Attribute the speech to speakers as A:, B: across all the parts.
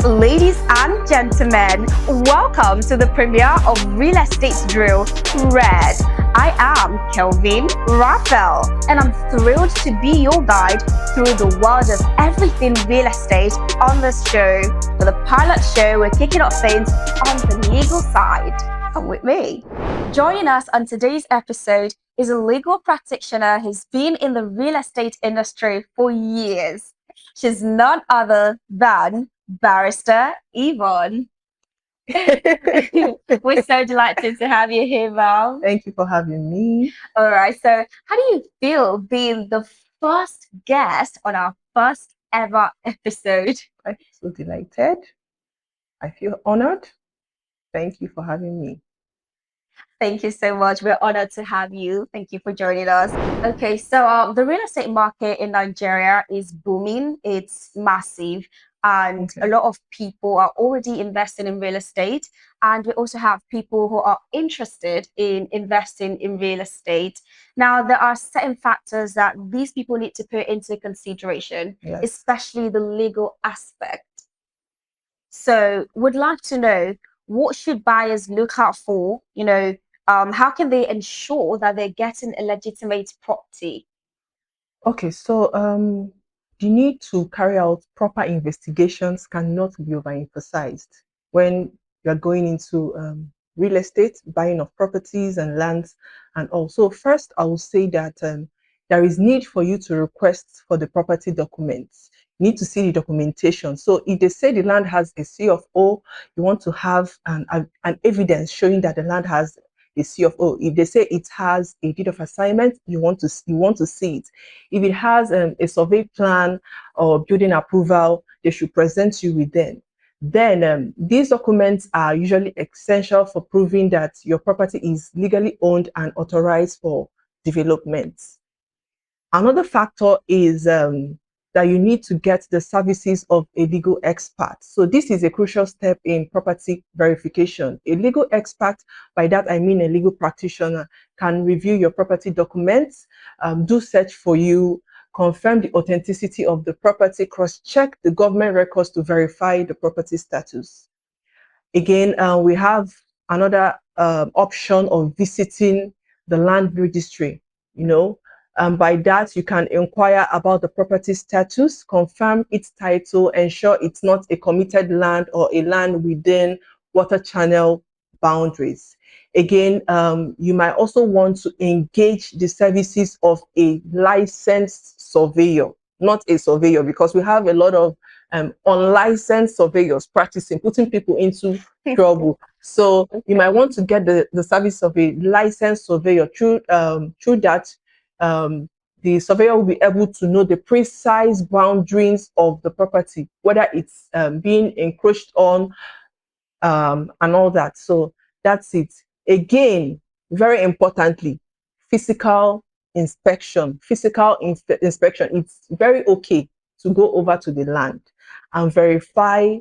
A: Ladies and gentlemen, welcome to the premiere of Real Estate Drill Red. I am Kelvin Raphael, and I'm thrilled to be your guide through the world of everything real estate on this show. For the pilot show, we're kicking off things on the legal side. Come with me. Joining us on today's episode is a legal practitioner who's been in the real estate industry for years. She's none other than Barrister Yvonne. We're so delighted to have you here, Val.
B: Thank you for having me.
A: All right, so how do you feel being the first guest on our first ever episode?
B: I feel so delighted. I feel honored. Thank you for having me.
A: Thank you so much. We're honored to have you. Thank you for joining us. Okay, so the real estate market in Nigeria is booming. It's massive, and a lot of people are already investing in real estate. And we also have people who are interested in investing in real estate. Now, there are certain factors that these people need to put into consideration,
B: Yes.
A: especially the legal aspect. So, would like to know, what should buyers look out for? How can they ensure that they're getting a legitimate property?
B: Okay, so the need to carry out proper investigations cannot be overemphasized when you're going into real estate, buying of properties and lands. And also, first, I will say that there is need for you to request for the property documents. You need to see the documentation. So if they say the land has a C of O, you want to have an evidence showing that the land has a C of O. If they say it has a deed of assignment, you want to see it. If it has a survey plan or building approval, they should present you with them. Then these documents are usually essential for proving that your property is legally owned and authorized for development. Another factor is that you need to get the services of a legal expert. So this is a crucial step in property verification. A legal expert, by that I mean a legal practitioner, can review your property documents, do search for you, confirm the authenticity of the property, cross-check the government records to verify the property status. Again, we have another option of visiting the land registry. By that, you can inquire about the property status, confirm its title, ensure it's not a committed land or a land within water channel boundaries. Again, you might also want to engage the services of a licensed surveyor, not a surveyor, because we have a lot of unlicensed surveyors practicing, putting people into trouble. So you might want to get the service of a licensed surveyor. Through that, the surveyor will be able to know the precise boundaries of the property, whether it's being encroached on and all that. So that's it. Again, very importantly, physical inspection. Inspection. It's very okay to go over to the land and verify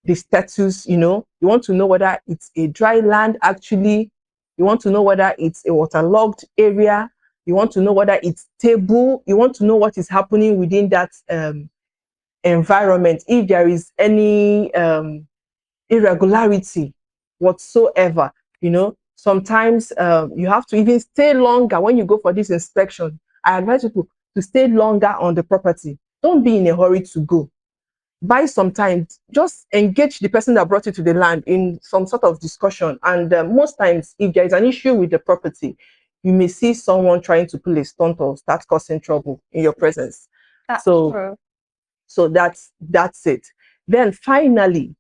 B: the status. You want to know whether it's a dry land actually. You want to know whether it's a waterlogged area. You want to know whether it's stable. You want to know what is happening within that environment. If there is any irregularity whatsoever, sometimes you have to even stay longer when you go for this inspection. I advise people to stay longer on the property. Don't be in a hurry to go. Buy some time. Just engage the person that brought you to the land in some sort of discussion. And most times, if there is an issue with the property, you may see someone trying to pull a stunt or start causing trouble in your presence.
A: That's true.
B: So that's it. Then finally,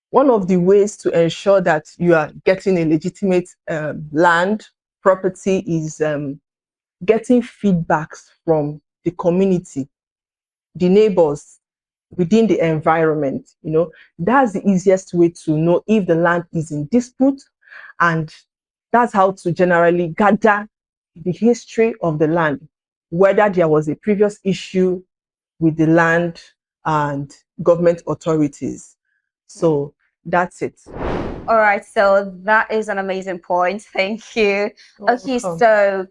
B: one of the ways to ensure that you are getting a legitimate land property is getting feedbacks from the community, the neighbors within the environment. That's the easiest way to know if the land is in dispute, and that's how to generally gather the history of the land, whether there was a previous issue with the land and government authorities. So that's it.
A: All right, so that is an amazing point. Thank you. Okay, so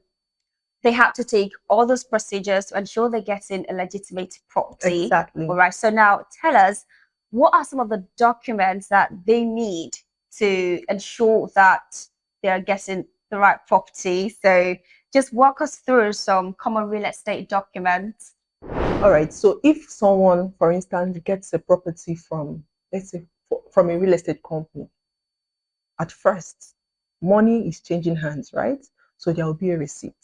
A: they have to take all those procedures to ensure they're getting a legitimate property.
B: Exactly.
A: All right, so now tell us, what are some of the documents that they need to ensure that they're getting the right property? So just walk us through some common real estate documents.
B: All right. So if someone, for instance, gets a property from, let's say, from a real estate company, at first, money is changing hands, right? So there will be a receipt.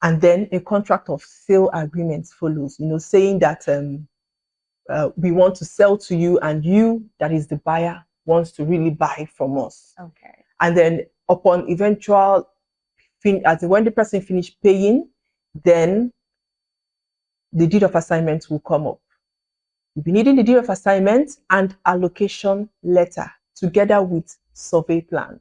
B: And then a contract of sale agreement follows, saying that we want to sell to you, and you, that is the buyer, wants to really buy from us.
A: Okay.
B: And then upon eventual, when the person finish paying, then the deed of assignment will come up. You'll be needing the deed of assignment and allocation letter together with survey plan.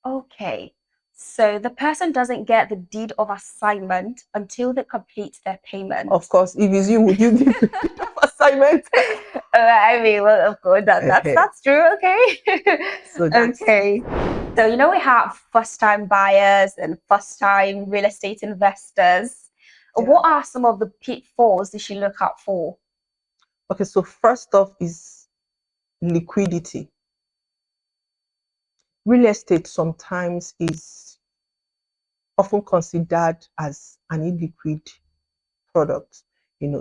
A: Okay. So the person doesn't get the deed of assignment until they complete their payment.
B: Of course, if it's you, would you give the deed of assignment?
A: I mean, well, of course, that's true. Okay.
B: So that's
A: okay. So we have first-time buyers and first-time real estate investors.
B: Yeah.
A: What are some of the pitfalls they should look out for?
B: Okay, so first off is liquidity. Real estate sometimes is often considered as an illiquid product,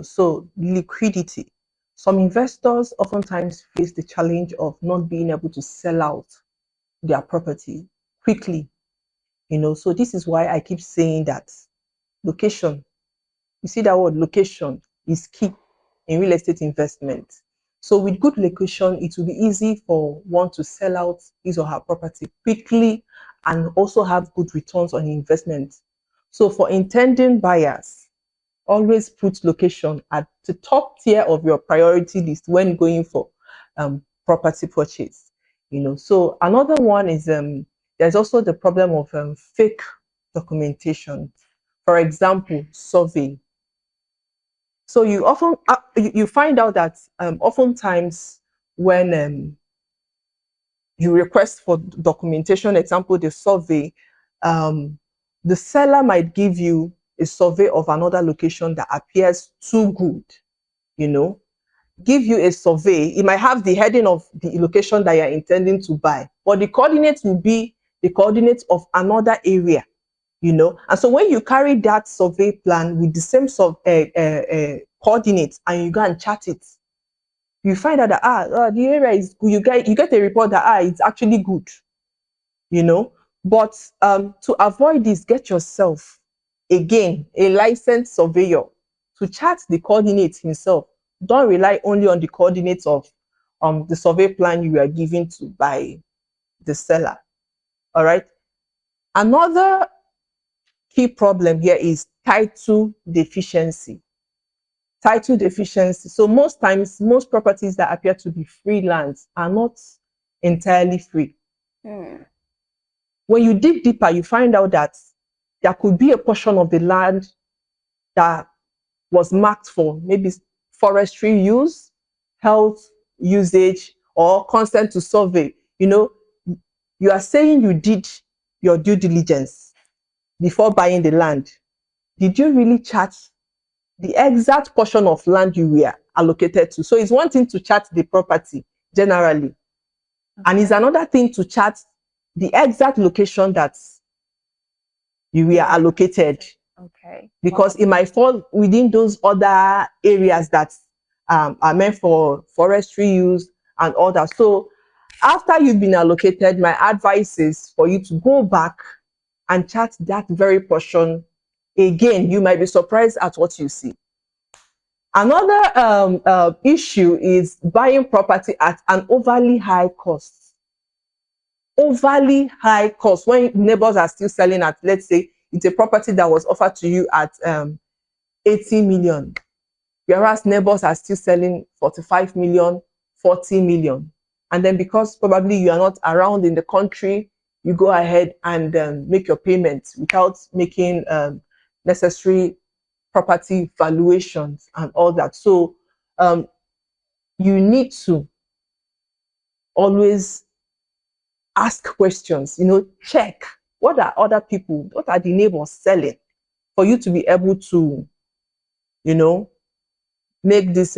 B: so liquidity. Some investors oftentimes face the challenge of not being able to sell out their property quickly, so this is why I keep saying that location, you see that word location, is key in real estate investment. So with good location, it will be easy for one to sell out his or her property quickly and also have good returns on investment. So for intending buyers, always put location at the top tier of your priority list when going for property purchase. So another one is there's also the problem of fake documentation. For example, survey. So you often you find out that oftentimes when you request for documentation, example the survey, the seller might give you a survey of another location that appears too good, give you a survey. It might have the heading of the location that you're intending to buy, but the coordinates will be the coordinates of another area, and so when you carry that survey plan with the same coordinates and you go and chart it, you find out that the area is good. You get a report that it's actually good, but to avoid this, get yourself again a licensed surveyor to chart the coordinates himself. Don't rely only on the coordinates of the survey plan you are given to by the seller. All right. Another key problem here is title deficiency. Title deficiency. So most times, most properties that appear to be free lands are not entirely free. When you dig deeper, you find out that there could be a portion of the land that was marked for maybe forestry use, health usage, or consent to survey. You are saying you did your due diligence before buying the land. Did you really chart the exact portion of land you were allocated to? So it's one thing to chart the property generally, and it's another thing to chart the exact location that you were allocated.
A: Okay.
B: Because it might fall within those other areas that are meant for forestry use and all that. So after you've been allocated, my advice is for you to go back and chart that very portion again. You might be surprised at what you see. Another issue is buying property at an overly high cost. Overly high cost when neighbors are still selling at, let's say, it's a property that was offered to you at 80 million, whereas neighbors are still selling 45 million, 40 million. And then because probably you are not around in the country, you go ahead and make your payments without making necessary property valuations and all that. So you need to always ask questions, check what are other people, what are the neighbors selling, for you to be able to, make this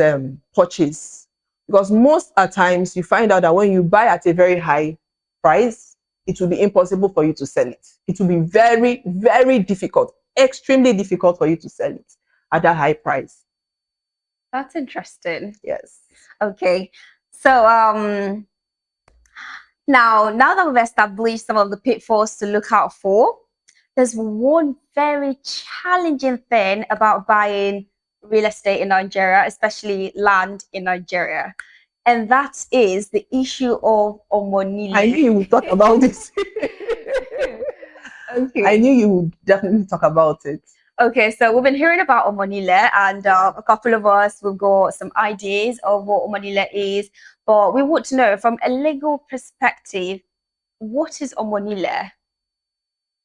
B: purchase. Because most at times you find out that when you buy at a very high price, it will be impossible for you to sell it. It will be very, very difficult, extremely difficult for you to sell it at that high price.
A: That's interesting.
B: Yes.
A: Okay. So now that we've established some of the pitfalls to look out for, there's one very challenging thing about buying real estate in Nigeria, especially land in Nigeria. And that is the issue of omonile.
B: I knew you would talk about this.
A: Okay.
B: I knew you would definitely talk about it.
A: Okay, so we've been hearing about omonile, and a couple of us we've got some ideas of what omonile is, but we want to know from a legal perspective, what is omonile?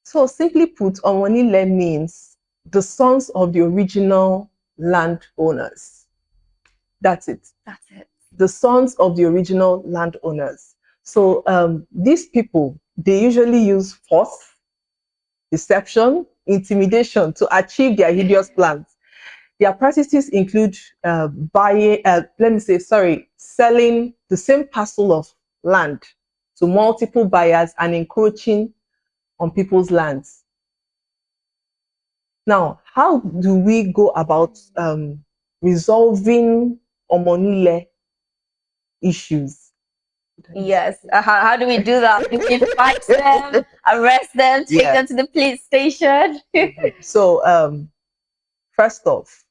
B: So simply put, Omonile means the sons of the original landowners. That's it.
A: That's it.
B: The sons of the original landowners. So these people, they usually use force, deception, intimidation to achieve their hideous plans. Their practices include selling the same parcel of land to multiple buyers and encroaching on people's lands. Now, how do we go about resolving omonile issues?
A: Yes. How do we do that? Do we fight them, arrest them, take them to the police station?
B: So, first off,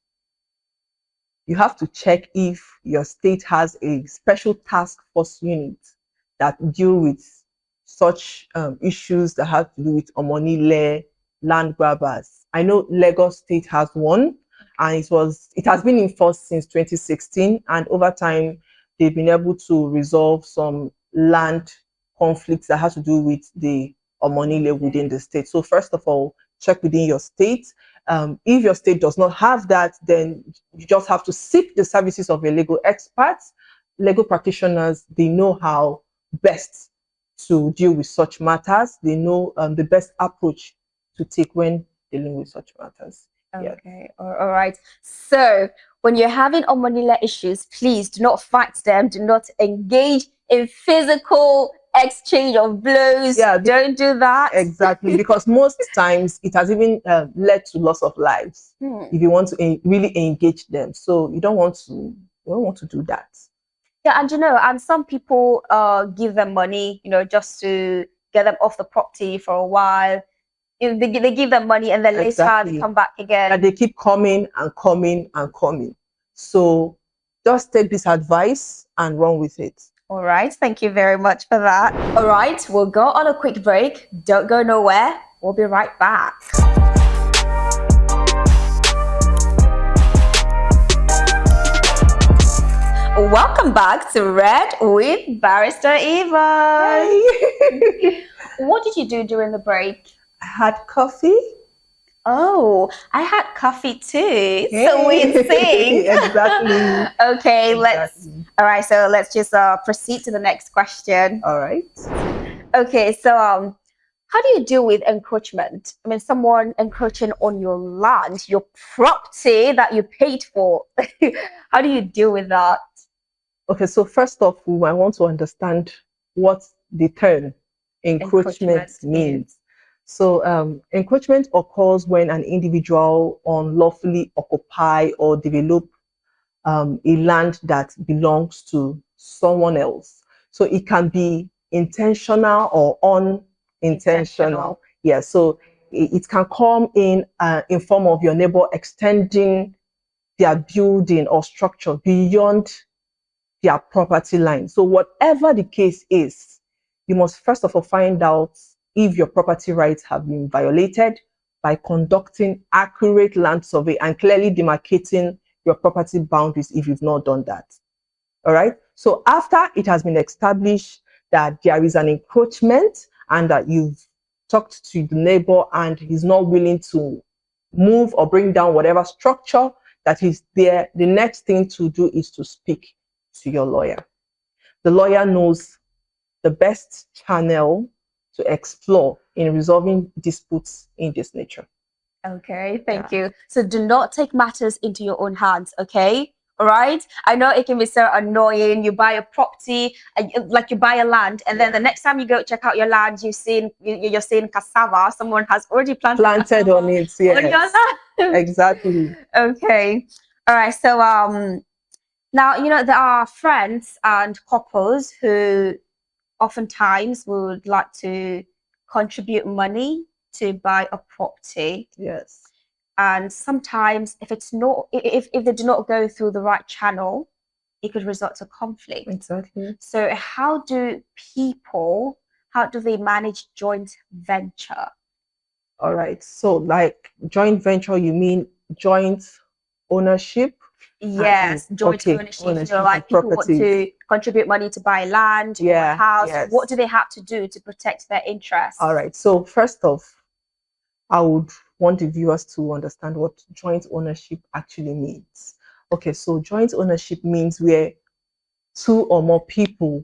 B: you have to check if your state has a special task force unit that deal with such issues that have to do with omonile, land grabbers. I know Lagos State has one, and it has been in force since 2016, and over time they've been able to resolve some land conflicts that have to do with the omonile within the state. So first of all, check within your state. If your state does not have that, then you just have to seek the services of a legal expert. Legal practitioners, they know how best to deal with such matters. They know the best approach to take when dealing with such matters.
A: Okay, yeah. All right. So when you're having omonile issues, please do not fight them. Do not engage in physical exchange of blows. Yeah, don't do that.
B: Exactly, because most times it has even led to loss of lives if you want to really engage them. So you don't want to do that.
A: Yeah, and some people give them money, just to get them off the property for a while. They give them money and then later they come back again.
B: And they keep coming and coming and coming. So just take this advice and run with it.
A: All right. Thank you very much for that. All right. We'll go on a quick break. Don't go nowhere. We'll be right back. Welcome back to Red with Barrister Eva. Hey. What did you do during the break?
B: I had coffee.
A: Oh, I had coffee too. Hey. So we sing.
B: Exactly.
A: Okay, all right, so let's just proceed to the next question.
B: All right.
A: Okay, so how do you deal with encroachment? I mean, someone encroaching on your land, your property that you paid for. How do you deal with that?
B: Okay, so first off, I want to understand what the term encroachment means. So encroachment occurs when an individual unlawfully occupy or develop a land that belongs to someone else. So it can be intentional or unintentional. Yeah, so it can come in form of your neighbor extending their building or structure beyond their property line. So whatever the case is, you must first of all find out if your property rights have been violated by conducting accurate land survey and clearly demarcating your property boundaries if you've not done that. All right. So after it has been established that there is an encroachment and that you've talked to the neighbor and he's not willing to move or bring down whatever structure that is there, the next thing to do is to speak to your lawyer. The lawyer knows the best channel to explore in resolving disputes in this nature.
A: Okay, thank you. So do not take matters into your own hands, okay? right? I know it can be so annoying. You buy a property, like you buy a land, and then the next time you go check out your land, you're seeing cassava. Someone has already
B: Planted
A: cassava
B: on it,
A: on your
B: yes.
A: land.
B: Exactly.
A: Okay, all right. So now there are friends and couples who oftentimes would like to contribute money to buy a property.
B: Yes.
A: And sometimes if it's not if they do not go through the right channel, it could result to conflict.
B: Exactly.
A: So how do they manage joint venture?
B: All right. So, like joint venture, you mean joint ownership? And
A: Yes, joint
B: okay,
A: ownership.
B: ownership of
A: Like people want
B: properties.
A: to contribute money to buy land or a
B: Yeah,
A: house. What
B: yes.
A: do they have to do to protect their interests?
B: All right. So, first off, I would want the viewers to understand what joint ownership actually means. Okay, so joint ownership means where two or more people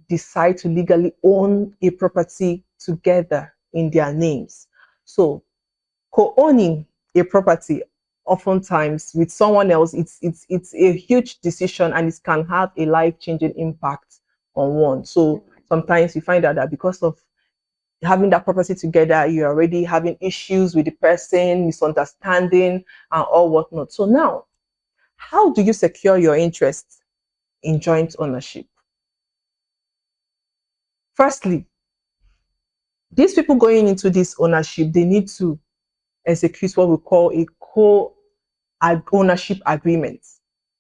B: decide to legally own a property together in their names. So co-owning a property oftentimes with someone else, it's a huge decision and it can have a life-changing impact on one. So sometimes you find out that because of having that property together, you're already having issues with the person, misunderstanding, and all whatnot. So now, how do you secure your interests in joint ownership? Firstly, these people going into this ownership, they need to execute what we call a co-ownership agreement.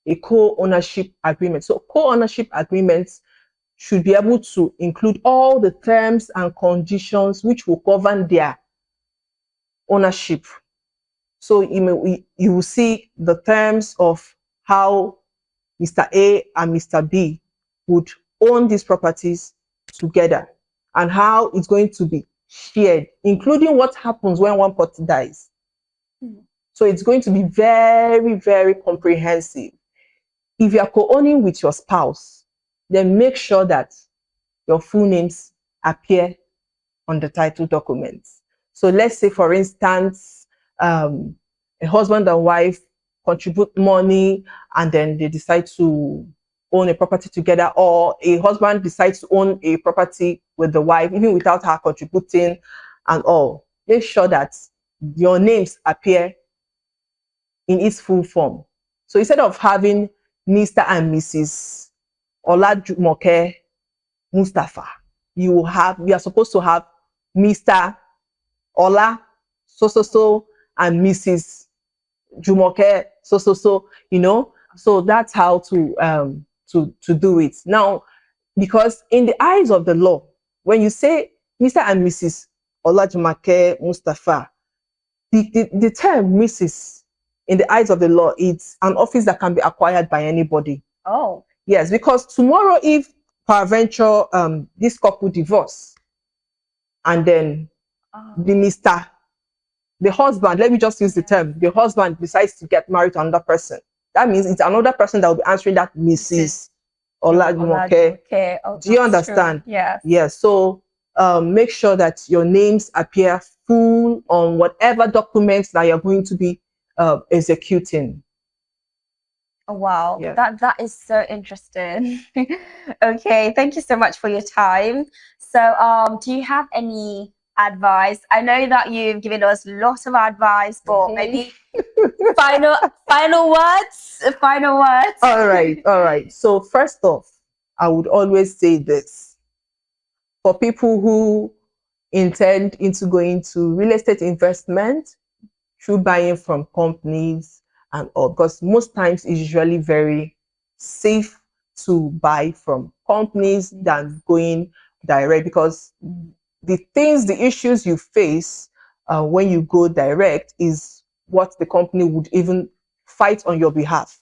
B: A co-ownership agreement. So co-ownership agreements should be able to include all the terms and conditions which will govern their ownership. So you will see the terms of how Mr. A and Mr. B would own these properties together and how it's going to be shared, including what happens when one party dies. So it's going to be very, very comprehensive. If you are co-owning with your spouse, then make sure that your full names appear on the title documents. So let's say, for instance, a husband and wife contribute money and then they decide to own a property together, or a husband decides to own a property with the wife, even without her contributing and all. Make sure that your names appear in its full form. So instead of having Mr. and Mrs. Olajumoke Mustafa, you are supposed to have Mr. Ola so and Mrs. Jumoke so, so that's how to do it. Now, because in the eyes of the law, when you say Mr. and Mrs. Olajumoke Mustafa, the term Mrs. in the eyes of the law, it's an office that can be acquired by anybody.
A: Oh,
B: yes, because tomorrow, if peradventure this couple divorce and then the husband, let me just use the term, the husband decides to get married to another person, that means it's another person that will be answering that Mrs. Olajumoke.
A: Oh,
B: do you understand?
A: Yeah.
B: Yes. So make sure that your names appear full on whatever documents that you're going to be executing.
A: Oh, wow,
B: Yeah.
A: that is so interesting. Okay, thank you so much for your time. So, do you have any advice? I know that you've given us lots of advice, but maybe final words, final words.
B: All right. So first off, I would always say this: for people who intend into going to real estate investment through buying from companies and all, because most times it's usually very safe to buy from companies than going direct, because the issues you face when you go direct is what the company would even fight on your behalf.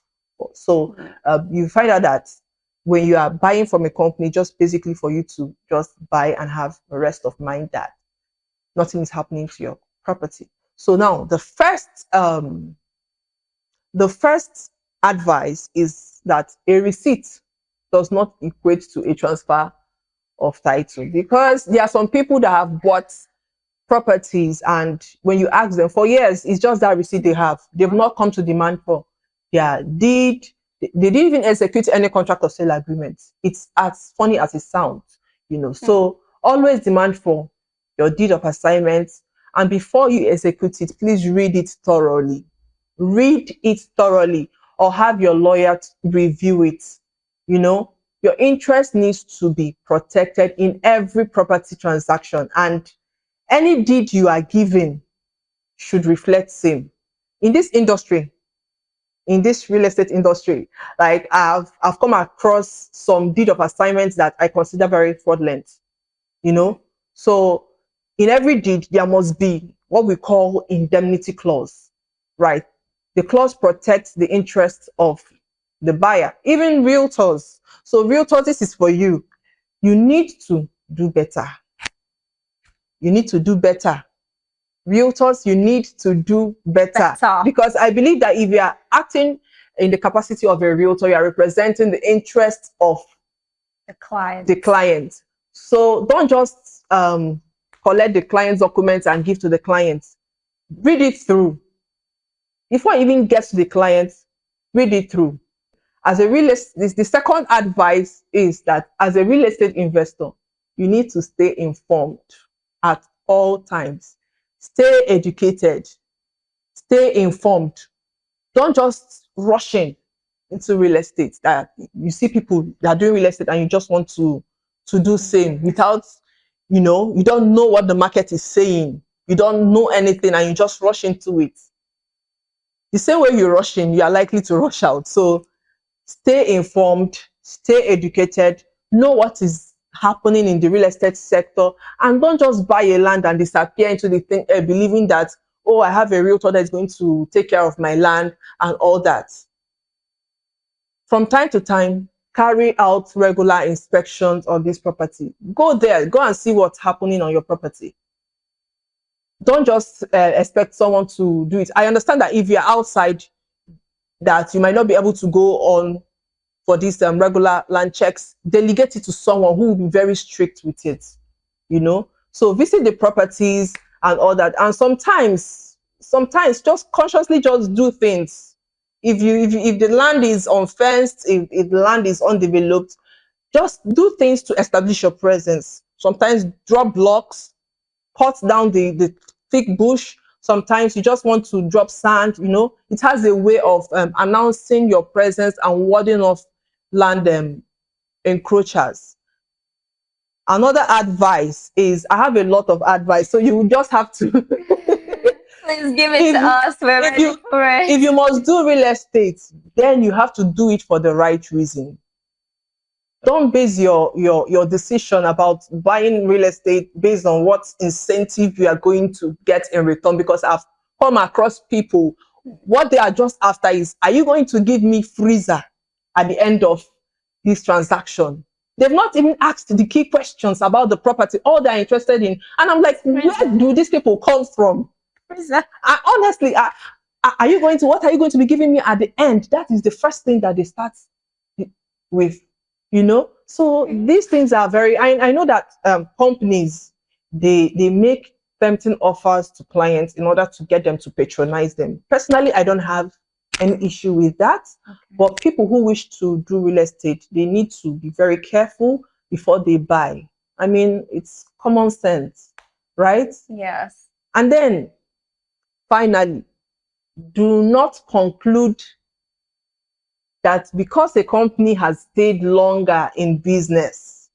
B: So you find out that when you are buying from a company, just basically for you to just buy and have a rest of mind that nothing is happening to your property. So now the first advice is that a receipt does not equate to a transfer of title, because there are some people that have bought properties and when you ask them for years, it's just that receipt they have. They've not come to demand for their deed, They didn't even execute any contract or sale agreement. It's as funny as it sounds, So always demand for your deed of assignment. And before you execute it, please read it thoroughly. Read it thoroughly, or have your lawyer review it. Your interest needs to be protected in every property transaction, and any deed you are given should reflect same. In this industry, in this real estate industry, like I've come across some deed of assignments that I consider very fraudulent. So in every deed there must be what we call indemnity clause, right? The clause protects the interests of the buyer, even realtors. So realtors, this is for you. You need to do better. You need to do better. Realtors, you need to do better. Because I believe that if you are acting in the capacity of a realtor, you are representing the interest of the client. So don't just collect the client's documents and give to the client. Read it through. Before you even get to the client, read it through. The second advice is that as a real estate investor, you need to stay informed at all times. Stay educated. Stay informed. Don't just rush into real estate. That you see people that are doing real estate and you just want to do same without, you don't know what the market is saying. You don't know anything and you just rush into it. The same way you rush in, you are likely to rush out. So stay informed, stay educated, know what is happening in the real estate sector, and don't just buy a land and disappear into the thing, believing that, oh, I have a realtor that is going to take care of my land and all that. From time to time, carry out regular inspections on this property. Go there, go and see what's happening on your property. Don't just expect someone to do it. I understand that if you're outside, that you might not be able to go on for these regular land checks. Delegate it to someone who will be very strict with it, So visit the properties and all that. And sometimes just consciously just do things. If the land is unfenced, if the land is undeveloped, just do things to establish your presence. Sometimes drop blocks, cut down the thick bush. Sometimes you just want to drop sand. It has a way of announcing your presence and warding off land encroachers. Another advice is, I have a lot of advice, so you just have to
A: please give it to us. We're ready for it.
B: If you must do real estate, then you have to do it for the right reason. Don't base your decision about buying real estate based on what incentive you are going to get in return, because I've come across people, what they are just after is, are you going to give me freezer at the end of this transaction? They've not even asked the key questions about the property, all they're interested in. And I'm like, where do these people come from? Honestly, what are you going to be giving me at the end? That is the first thing that they start with, So these things are very, I know that companies, they make tempting offers to clients in order to get them to patronize them. Personally, I don't have any issue with that. Okay. But people who wish to do real estate, they need to be very careful before they buy. I mean, it's common sense, right?
A: Yes.
B: And then, finally, do not conclude that because a company has stayed longer in business,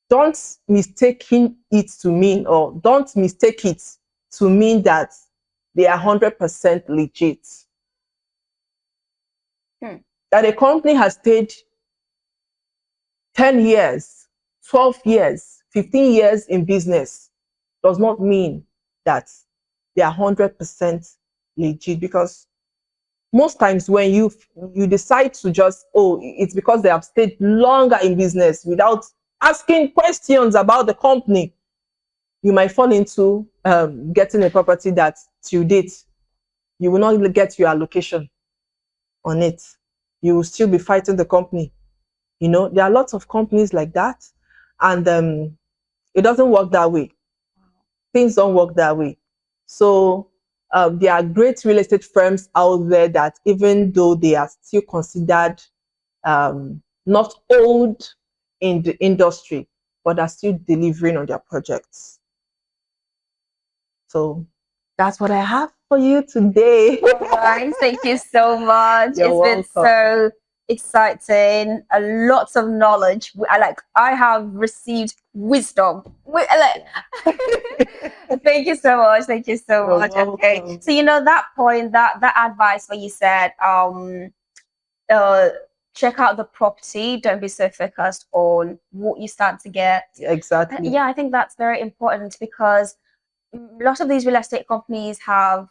B: don't mistake it to mean that they are 100% legit. That a company has stayed 10 years, 12 years, 15 years in business does not mean that they are 100% legit, because most times when you decide to just, it's because they have stayed longer in business without asking questions about the company, you might fall into getting a property that to date, you will not get your allocation on it. You will still be fighting the company. There are lots of companies like that, and it doesn't work that way. Things don't work that way. So there are great real estate firms out there that, even though they are still considered not old in the industry, but are still delivering on their projects. So that's what I have for you today.
A: All right, thank you so much.
B: You're
A: It's been
B: welcome.
A: so exciting. A lots of knowledge. I have received wisdom. Thank you so much. Thank you so
B: You're
A: much. Okay,
B: welcome.
A: so that point, that advice where you said, uh, check out the property. Don't be so focused on what you start to get.
B: Exactly.
A: Yeah, I think that's very important because a lot of these real estate companies have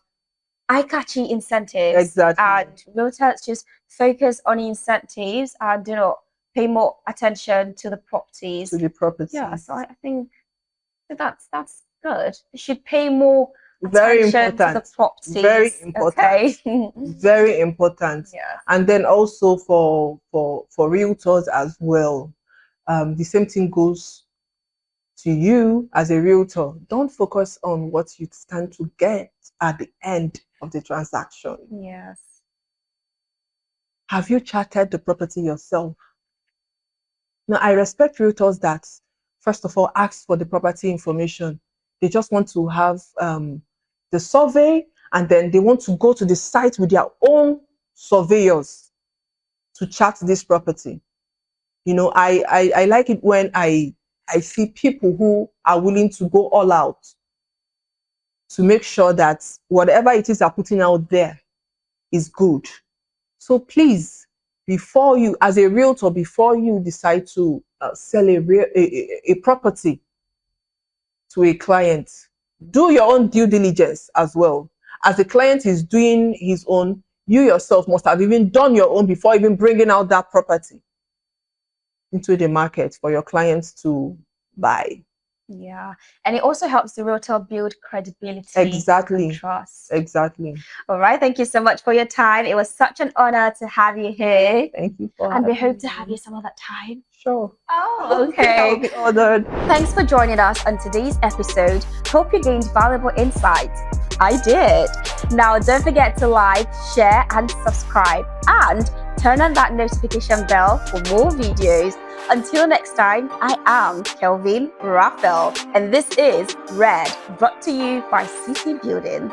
A: eye-catching incentives,
B: Exactly.
A: and realtors just focus on incentives and do not pay more attention to the properties.
B: To the property.
A: Yeah, so I think that's good. You should pay more
B: Very
A: attention to the
B: important.
A: properties.
B: Very important.
A: Okay.
B: Very important.
A: Yeah.
B: And then also for realtors as well, the same thing goes to you as a realtor. Don't focus on what you stand to get at the end of the transaction.
A: Yes.
B: Have you charted the property yourself? Now, I respect realtors that, first of all, ask for the property information. They just want to have the survey, and then they want to go to the site with their own surveyors to chart this property. I like it when I see people who are willing to go all out to make sure that whatever it is they're putting out there is good. So please, before you, as a realtor, before you decide to sell a property to a client, do your own due diligence as well. As the client is doing his own, you yourself must have even done your own before even bringing out that property into the market for your clients to buy.
A: Yeah, and it also helps the realtor build credibility.
B: Exactly.
A: And trust.
B: Exactly.
A: All right, thank you so much for your time. It was such an honor to have you here.
B: Thank you for
A: And we
B: having
A: hope to have
B: me.
A: you some other time.
B: Sure.
A: Oh,
B: I'll
A: okay.
B: be honored.
A: Thanks for joining us on today's episode. Hope you gained valuable insights. I did. Now, don't forget to like, share, and subscribe. And turn on that notification bell for more videos. Until next time, I am Kelvin Raphael, and this is Red, brought to you by Citi Buildings.